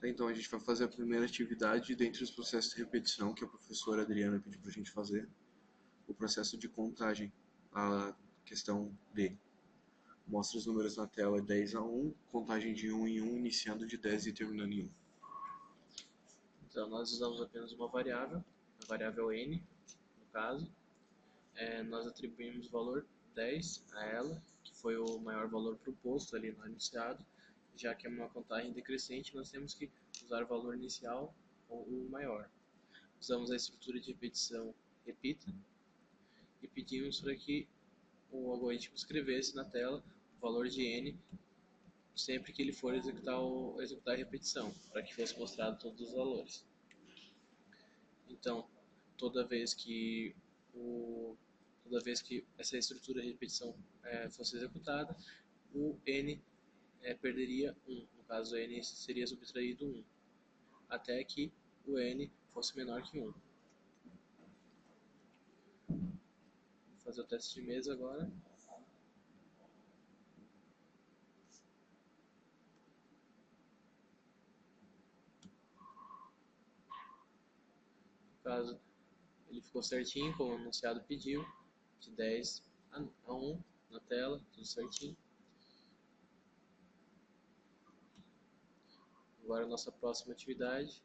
Então a gente vai fazer a primeira atividade dentre os processos de repetição que a professora Adriana pediu para a gente fazer, o processo de contagem, a questão B. Mostra os números na tela 10 a 1, contagem de 1 em 1, iniciando de 10 e terminando em 1. Então, nós usamos apenas uma variável, a variável n, no caso. Nós atribuímos o valor 10 a ela, que foi o maior valor proposto ali no enunciado. Já que é uma contagem decrescente, nós temos que usar o valor inicial ou o maior. Usamos a estrutura de repetição repita e pedimos para que o algoritmo escrevesse na tela o valor de n sempre que ele for executar a repetição, para que fosse mostrado todos os valores. Então, toda vez que essa estrutura de repetição fosse executada, o n perderia 1. No caso, o n seria subtraído 1, até que o n fosse menor que 1. Vou fazer o teste de mesa agora. No caso, ele ficou certinho, como o anunciado pediu, de 10 a 1 na tela, tudo certinho. Agora a nossa próxima atividade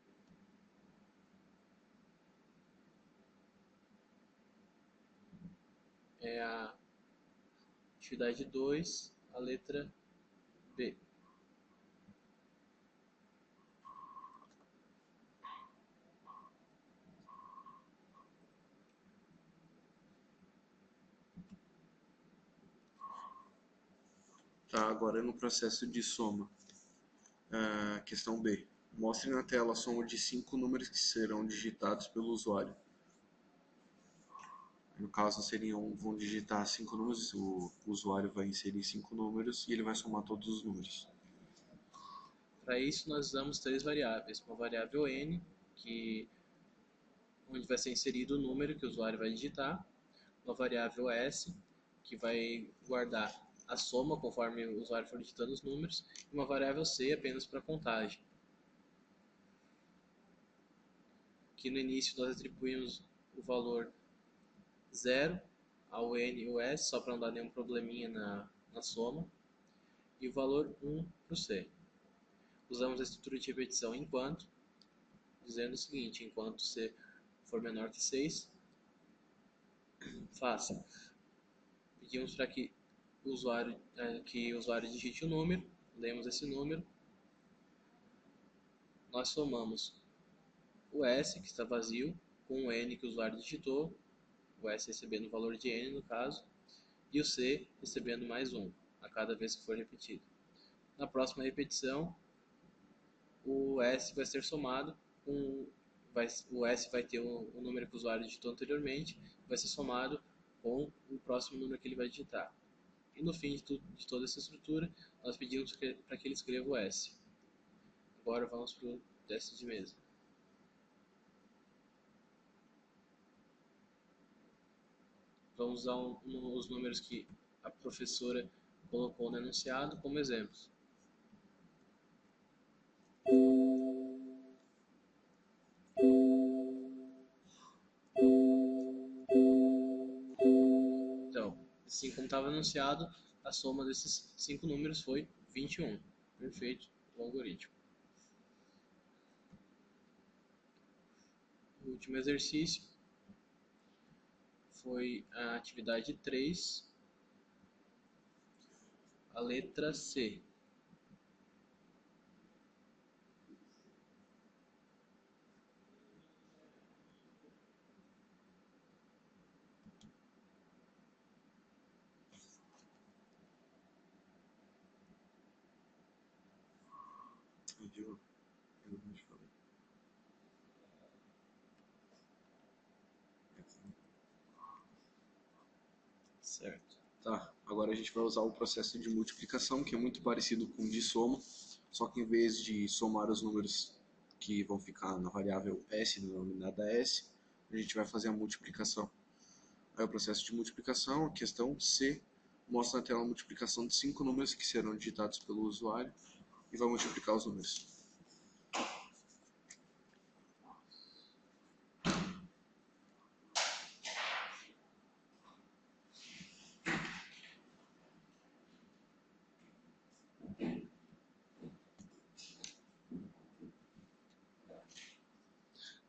é a atividade 2, a letra B. Tá, agora no processo de soma. Questão B. Mostre na tela a soma de 5 números que serão digitados pelo usuário. No caso, vão digitar 5 números, o usuário vai inserir 5 números e ele vai somar todos os números. Para isso, nós usamos 3 variáveis. Uma variável n, onde vai ser inserido o número que o usuário vai digitar. Uma variável s, que vai guardar a soma conforme o usuário for digitando os números. E uma variável c, apenas para contagem. Aqui no início, nós atribuímos o valor 0 ao n e o s, só para não dar nenhum probleminha na soma. E o valor 1 para o c. Usamos a estrutura de repetição enquanto, dizendo o seguinte: enquanto c for menor que 6, faça. Pedimos para que o usuário digite o número, lemos esse número, nós somamos o s, que está vazio, com o n que o usuário digitou, o s recebendo o valor de n no caso, e o c recebendo mais 1 a cada vez que for repetido. Na próxima repetição, o s vai ser somado com o s vai ter o número que o usuário digitou anteriormente, vai ser somado com o próximo número que ele vai digitar. E no fim de toda essa estrutura, nós pedimos para que ele escreva o s. Agora vamos para o teste de mesa. Vamos usar os números que a professora colocou no enunciado como exemplos. Então, assim como estava anunciado, a soma desses 5 números foi 21. Perfeito o algoritmo. O último exercício foi a atividade 3, a letra C. Certo. Tá, agora a gente vai usar o processo de multiplicação, que é muito parecido com o de soma, só que em vez de somar os números que vão ficar na variável s, denominada s, a gente vai fazer a multiplicação. Aí o processo de multiplicação, a questão C, mostra na tela a multiplicação de 5 números que serão digitados pelo usuário e vai multiplicar os números.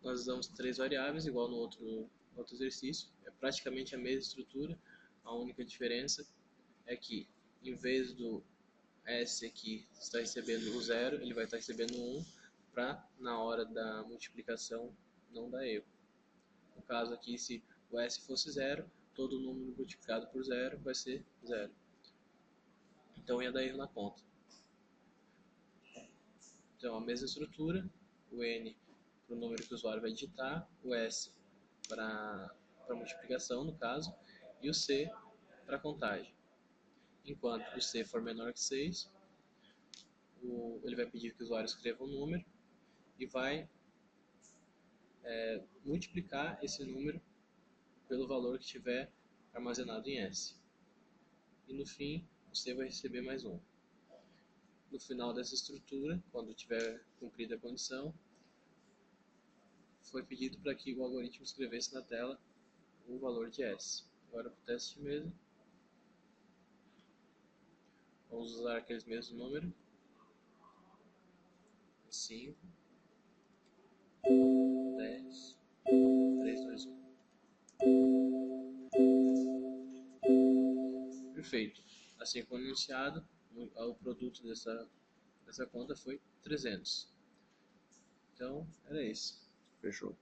nós usamos três variáveis, igual no outro exercício. É praticamente a mesma estrutura. A única diferença é que, em vez do S aqui estar recebendo o 0, ele vai estar recebendo 1, para na hora da multiplicação não dar erro. No caso aqui, se o S fosse 0, todo número multiplicado por 0 vai ser 0. Então ia dar erro na conta. Então a mesma estrutura, o N para o número que o usuário vai digitar, o S para multiplicação no caso, e o C para contagem. Enquanto o C for menor que 6, ele vai pedir que o usuário escreva um número e vai multiplicar esse número pelo valor que estiver armazenado em S. E no fim, você vai receber mais um. No final dessa estrutura, quando tiver cumprida a condição, foi pedido para que o algoritmo escrevesse na tela o valor de S. Agora para o teste de mesa, vamos usar aqueles mesmos números. 5, 10, 3, 2, 1. Perfeito. Assim como anunciado, o produto dessa conta foi 300. Então, era isso. Fechou.